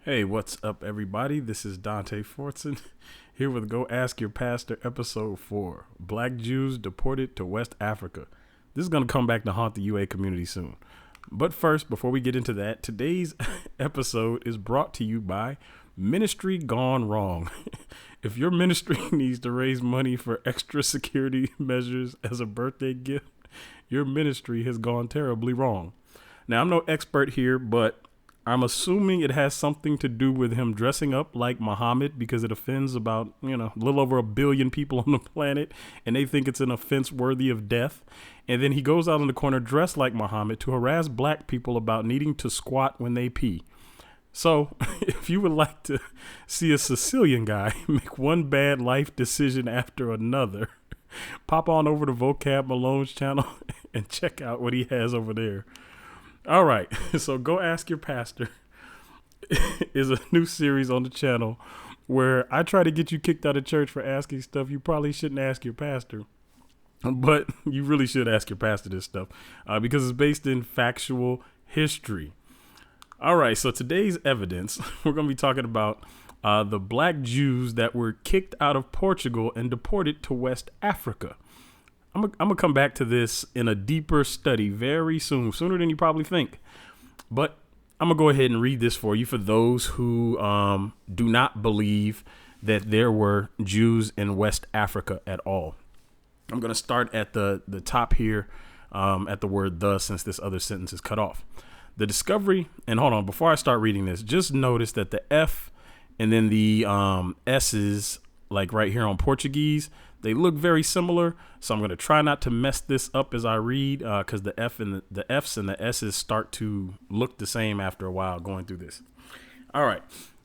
Hey, what's up, everybody? This is Dante Fortson here with Go Ask Your Pastor episode 4 Black Jews Deported to West Africa. This is going to come back to haunt the UA community soon. But first, before we get into that, today's episode is brought to you by Ministry Gone Wrong. If your ministry needs to raise money for extra security measures as a birthday gift, your ministry has gone terribly wrong. Now, I'm no expert here, but I'm assuming it has something to do with him dressing up like Muhammad because it offends about, a little over 1 billion people on the planet, and they think it's an offense worthy of death. And then he goes out in the corner dressed like Muhammad to harass black people about needing to squat when they pee. So if you would like to see a Sicilian guy make one bad life decision after another, pop on over to Vocab Malone's channel and check out what he has over there. All right, so Go Ask Your Pastor is a new series on the channel where I try to get you kicked out of church for asking stuff you probably shouldn't ask your pastor. But you really should ask your pastor this stuff because it's based in factual history. All right, so today's evidence, we're going to be talking about the black Jews that were kicked out of Portugal and deported to West Africa. I'm going to come back to this in a deeper study very soon, sooner than you probably think. But I'm going to go ahead and read this for you for those who do not believe that there were Jews in West Africa at all. I'm going to start at the top here at the word "the," since this other sentence is cut off. The discovery, and hold on, before I start reading this, just notice that the F and then the S's, like right here on Portuguese, they look very similar. So I'm going to try not to mess this up as I read because the F's and the S's start to look the same after a while going through this. All right.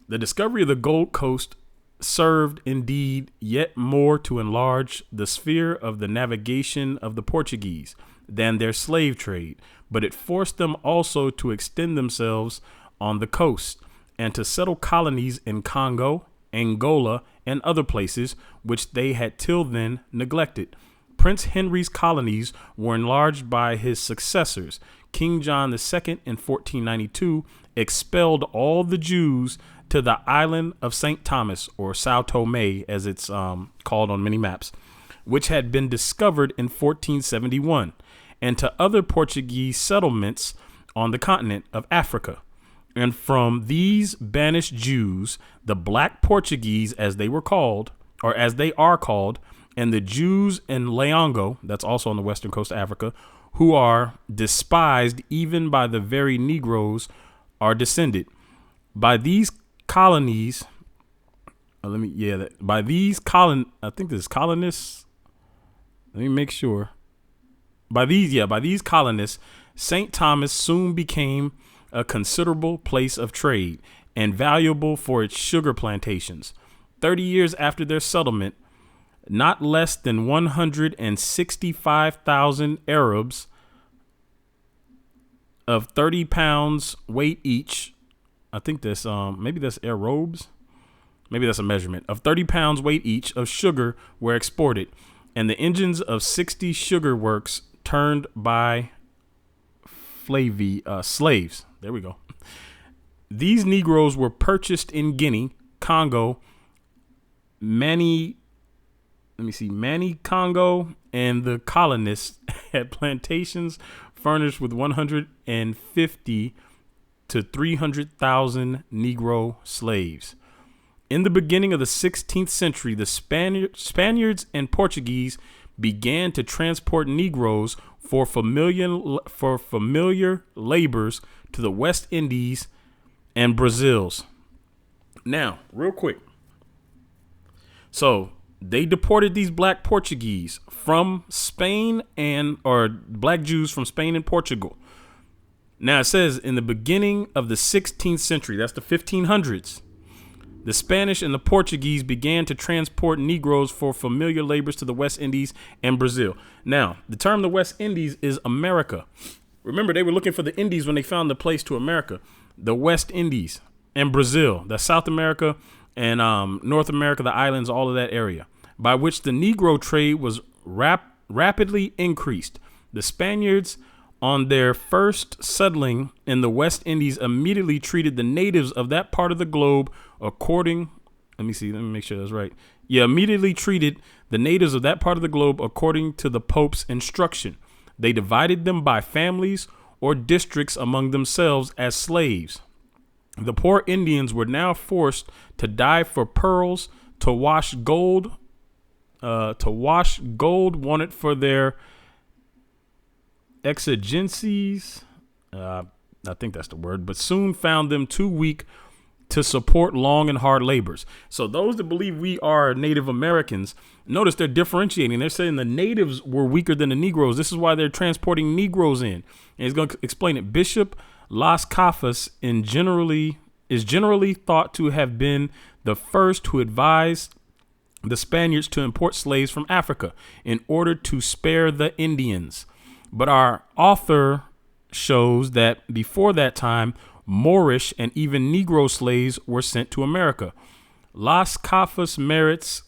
The discovery of the Gold Coast served indeed yet more to enlarge the sphere of the navigation of the Portuguese than their slave trade, but it forced them also to extend themselves on the coast and to settle colonies in Congo, Angola, and other places which they had till then neglected. Prince Henry's colonies were enlarged by his successors. King John II in 1492 expelled all the Jews to the island of St. Thomas, or Sao Tome as it's called on many maps, which had been discovered in 1471, and to other Portuguese settlements on the continent of Africa. And from these banished Jews, the black Portuguese, as they were called, or as they are called, and the Jews in Leongo, that's also on the western coast of Africa, who are despised even by the very Negroes, are descended. By these colonies, I think this is colonists. Let me make sure. By these colonists, St. Thomas soon became a considerable place of trade and valuable for its sugar plantations. 30 years after their settlement, not less than 165,000 Arabs of 30 pounds weight each. I think that's maybe that's Arabs. Maybe that's a measurement of 30 pounds weight each of sugar were exported, and the engines of 60 sugar works turned by slaves. There we go. These Negroes were purchased in Guinea, Congo, Mani Congo, and the colonists had plantations furnished with 150 to 300,000 Negro slaves. In the beginning of the 16th century, the Spaniards and Portuguese began to transport Negroes for familiar labors to the West Indies and Brazils. Now, real quick. So they deported these black Portuguese from Spain or black Jews from Spain and Portugal. Now it says in the beginning of the 16th century, that's the 1500s, the Spanish and the Portuguese began to transport Negroes for familiar labors to the West Indies and Brazil. Now, the term the West Indies is America. Remember, they were looking for the Indies when they found the place to America. The West Indies and Brazil, the South America and North America, the islands, all of that area, by which the Negro trade was rapidly increased. The Spaniards on their first settling in the West Indies, immediately treated the natives of that part of the globe according. Let me make sure that's right. Yeah, immediately treated the natives of that part of the globe according to the Pope's instruction. They divided them by families or districts among themselves as slaves. The poor Indians were now forced to dive for pearls, to wash gold wanted for their exigencies. I think that's the word, but soon found them too weak to support long and hard labors. So those that believe we are Native Americans, notice they're differentiating. They're saying the natives were weaker than the Negroes. This is why they're transporting Negroes in. And he's going to explain it. Bishop Las Cafas is generally thought to have been the first to advise the Spaniards to import slaves from Africa in order to spare the Indians. But our author shows that before that time, Moorish and even Negro slaves were sent to America. Las Cafas merits,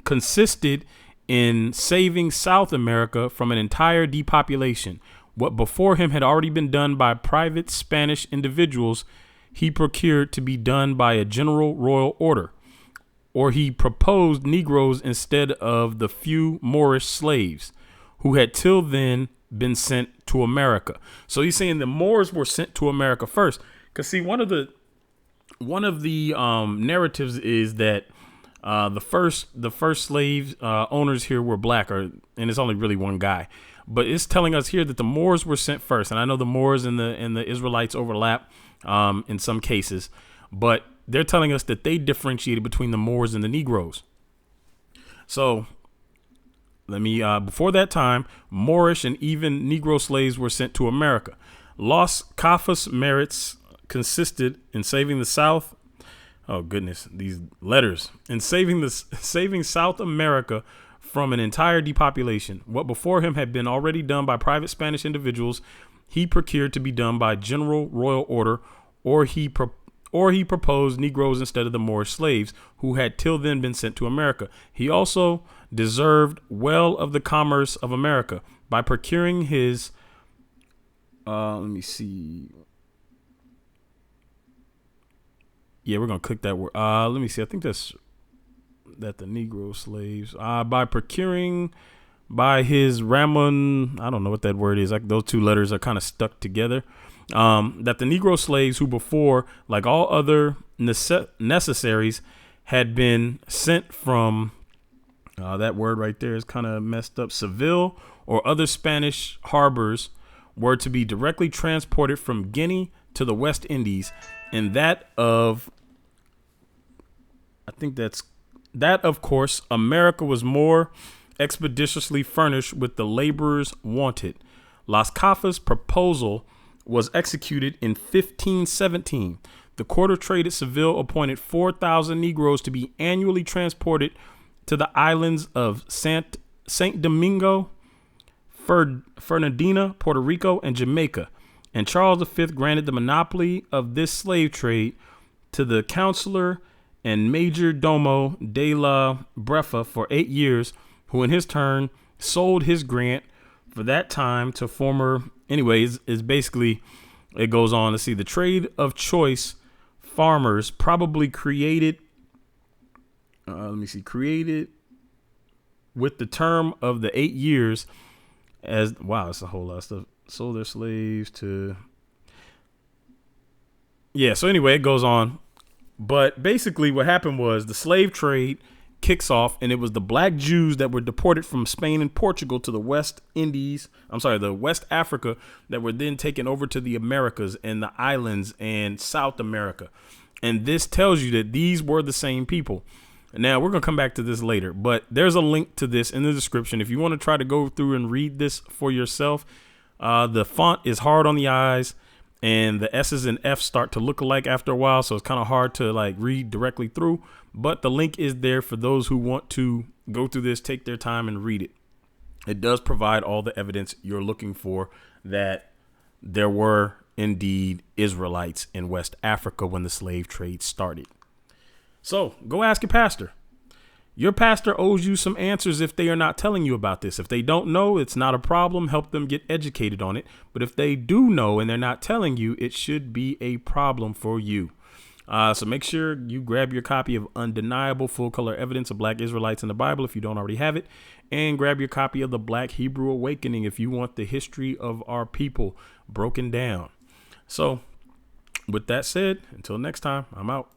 consisted in saving South America from an entire depopulation. What before him had already been done by private Spanish individuals, he procured to be done by a general royal order, or he proposed Negroes instead of the few Moorish slaves who had till then been sent to America. So he's saying the Moors were sent to America first. Because see, one of the narratives is that the first slave owners here were black, and it's only really one guy. But it's telling us here that the Moors were sent first, and I know the Moors and the Israelites overlap in some cases, but they're telling us that they differentiated between the Moors and the Negroes. So before that time, Moorish and even Negro slaves were sent to America. Las Cafas merits consisted in saving the South. Oh goodness, these letters. In saving South America from an entire depopulation. What before him had been already done by private Spanish individuals, he procured to be done by general royal order, or he proposed Negroes instead of the Moorish slaves who had till then been sent to America. He also deserved well of the commerce of America by procuring his, Yeah, we're going to click that word. I think that's that the Negro slaves, by procuring by his Ramon, I don't know what that word is. Like those two letters are kind of stuck together. That the Negro slaves who before, like all other necessaries, had been sent from, that word right there is kind of messed up, Seville or other Spanish harbors, were to be directly transported from Guinea to the West Indies, and that of course, America was more expeditiously furnished with the laborers wanted. Las Cafas' proposal was executed in 1517. The Court of Trade at Seville appointed 4,000 Negroes to be annually transported to the islands of Saint Domingo, Fernandina, Puerto Rico, and Jamaica. And Charles V granted the monopoly of this slave trade to the Counselor and Major Domo de la Brefa for 8 years, who in his turn sold his grant for that time to former. Anyways, is basically, it goes on to see the trade of choice farmers probably created with the term of the 8 years as, wow, it's a whole lot of stuff. Sold their slaves to. Yeah. So anyway, it goes on. But basically what happened was the slave trade kicks off, and it was the black Jews that were deported from Spain and Portugal to the West Africa, that were then taken over to the Americas and the islands and South America. And this tells you that these were the same people. Now, we're going to come back to this later, but there's a link to this in the description. If you want to try to go through and read this for yourself, the font is hard on the eyes, and the S's and F's start to look alike after a while, so it's kind of hard to like read directly through. But the link is there for those who want to go through this, take their time and read it. It does provide all the evidence you're looking for that there were indeed Israelites in West Africa when the slave trade started. So go ask your pastor. Your pastor owes you some answers if they are not telling you about this. If they don't know, it's not a problem. Help them get educated on it. But if they do know and they're not telling you, it should be a problem for you. So make sure you grab your copy of Undeniable Full Color Evidence of Black Israelites in the Bible if you don't already have it, and grab your copy of the Black Hebrew Awakening if you want the history of our people broken down. So with that said, until next time, I'm out.